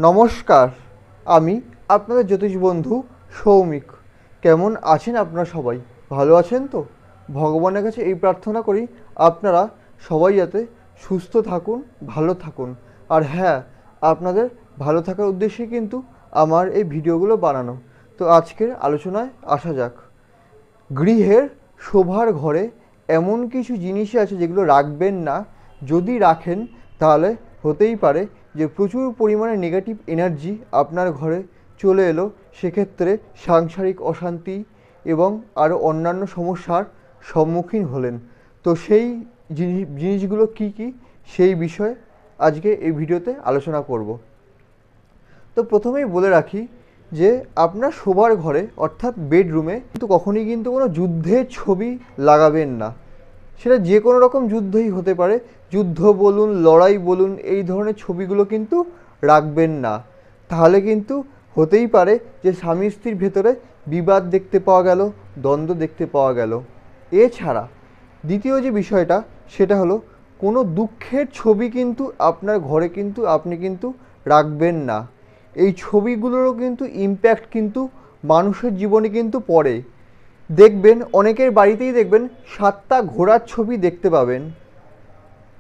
নমস্কার, আমি আপনাদের জ্যোতিষ বন্ধু সৌমিক। কেমন আছেন আপনারা সবাই? ভালো আছেন তো? ভগবানের কাছে এই প্রার্থনা করি আপনারা সবাই যাতে সুস্থ থাকুন, ভালো থাকুন। আর হ্যাঁ, আপনাদের ভালো থাকার উদ্দেশ্যে কিন্তু আমার এই ভিডিওগুলো বানানো। তো আজকের আলোচনায় আসা যাক। গৃহের শোবার ঘরে এমন কিছু জিনিস আছে যেগুলো রাখবেন না। যদি রাখেন তাহলে হতেই পারে যে প্রচুর পরিমাণে নেগেটিভ এনার্জি আপনার ঘরে চলে এলো। সেক্ষেত্রে সাংসারিক অশান্তি এবং আরও অন্যান্য সমস্যার সম্মুখীন হলেন। তো সেই জিনিসগুলো কি কি সেই বিষয়ে আজকে এই ভিডিওতে আলোচনা করব। তো প্রথমেই বলে রাখি যে আপনার শোবার ঘরে অর্থাৎ বেডরুমে কিন্তু কখনই কিন্তু কোনো যুদ্ধের ছবি লাগাবেন না। সেটা যে কোনো রকম যুদ্ধই হতে পারে, যুদ্ধ বলুন, লড়াই বলুন, এই ধরনের ছবিগুলো কিন্তু রাখবেন না। তাহলে কিন্তু হতেই পারে যে স্বামী স্ত্রীর ভেতরে বিবাদ দেখতে পাওয়া গেল, দ্বন্দ্ব দেখতে পাওয়া গেল। এছাড়া দ্বিতীয় যে বিষয়টা সেটা হলো কোনো দুঃখের ছবি কিন্তু আপনার ঘরে কিন্তু আপনি কিন্তু রাখবেন না। এই ছবিগুলোরও কিন্তু ইমপ্যাক্ট কিন্তু মানুষের জীবনে কিন্তু পড়ে। দেখবেন অনেকের বাড়িতেই দেখবেন 7টা ঘোড়ার ছবি দেখতে পাবেন।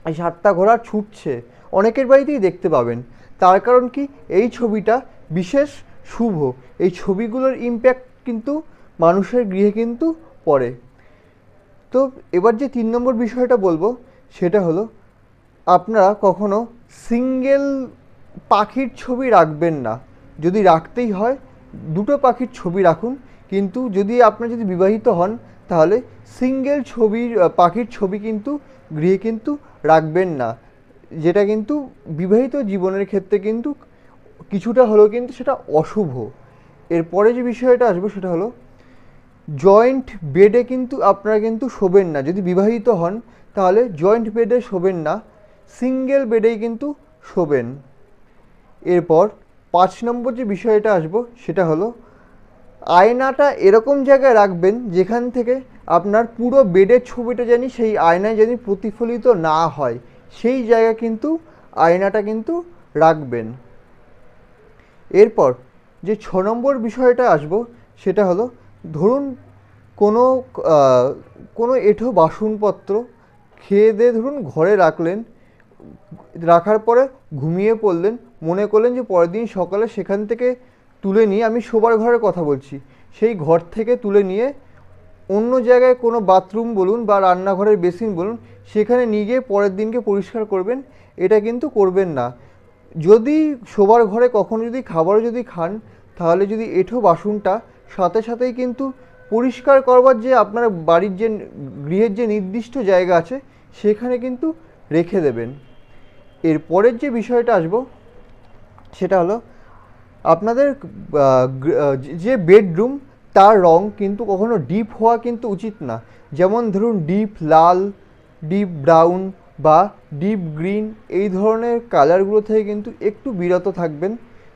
এই 7টা ঘোড়া ছুটছে অনেকের বাড়িতেই দেখতে পাবেন। তার কারণ কি, এই ছবিটা বিশেষ শুভ। এই ছবিগুলোর ইমপ্যাক্ট কিন্তু মানুষের গৃহে কিন্তু পড়ে। তো এবার যে 3 নম্বর বিষয়টা বলবো সেটা হলো আপনারা কখনো সিঙ্গেল পাখির ছবি রাখবেন না। যদি রাখতেই হয় দুটো পাখির ছবি রাখুন, কিন্তু যদি আপনারা যদি বিবাহিত হন তাহলে সিঙ্গেল পাখির ছবি কিন্তু গৃহে কিন্তু রাখবেন না। যেটা কিন্তু বিবাহিত জীবনের ক্ষেত্রে কিন্তু কিছুটা হলেও কিন্তু সেটা অশুভ। এরপরে যে বিষয়টা আসবে সেটা হলো জয়েন্ট বেডে কিন্তু আপনারা কিন্তু শোবেন না। যদি বিবাহিত হন তাহলে জয়েন্ট বেডে শোবেন না, সিঙ্গেল বেডেই কিন্তু শোবেন। এরপর 5 নম্বর যে বিষয়টা আসবো সেটা হলো আয়নাটা এরকম জায়গায় রাখবেন যেখান থেকে আপনার পুরো বেডের ছবিটা জানি সেই আয়নায় জানি প্রতিফলিত না হয়, সেই জায়গায় কিন্তু আয়নাটা কিন্তু রাখবেন। এরপর যে 6 নম্বর বিষয়টা আসবো সেটা হলো ধরুন কোনো কোনো এঁঠো বাসনপত্র খেয়ে দিয়ে ধরুন ঘরে রাখলেন, রাখার পরে ঘুমিয়ে পড়লেন, মনে করলেন যে পরের দিন সকালে সেখান থেকে তুলে নিয়ে, আমি শোবার ঘরের কথা বলছি, সেই ঘর থেকে তুলে নিয়ে অন্য জায়গায় কোনো বাথরুম বলুন বা রান্নাঘরের বেসিন বলুন সেখানে নিয়ে গিয়ে পরের দিনকে পরিষ্কার করবেন। এটা কিন্তু করবেন না। যদি শোবার ঘরে কখনো যদি খাবারও যদি খান তাহলে যদি এঁঠো বাসনটা সাথে সাথেই কিন্তু পরিষ্কার করবার যে আপনার বাড়ির যে গৃহের যে নির্দিষ্ট জায়গা আছে সেখানে কিন্তু রেখে দেবেন। এর পরের যে বিষয়টা আসবো সেটা হলো আপনাদের যে বেডরুম তার রং কিন্তু কখনো ডিপ হওয়া কিন্তু উচিত না। যেমন ধরুন ডিপ লাল, ডিপ ব্রাউন বা ডিপ গ্রিন, এই ধরনের কালারগুলো থেকে কিন্তু একটু বিরত থাকবেন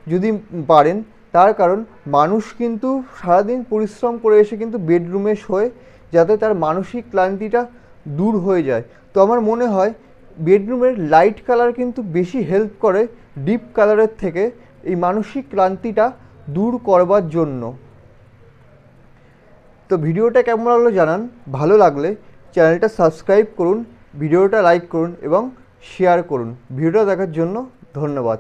যদি পারেন। তার কারণ মানুষ কিন্তু সারাদিন পরিশ্রম করে এসে কিন্তু বেডরুমে শোয় যাতে তার মানসিক ক্লান্তিটা দূর হয়ে যায়। তো আমার মনে হয় বেডরুমের লাইট কালার কিন্তু বেশি হেল্প করে ডিপ কালারের থেকে এই মানসিক ক্লান্তিটা দূর করবার জন্য। তো ভিডিওটা কেমন লাগলো জানান। ভালো লাগলে চ্যানেলটা সাবস্ক্রাইব করুন, ভিডিওটা লাইক করুন এবং শেয়ার করুন। ভিডিওটা দেখার জন্য ধন্যবাদ।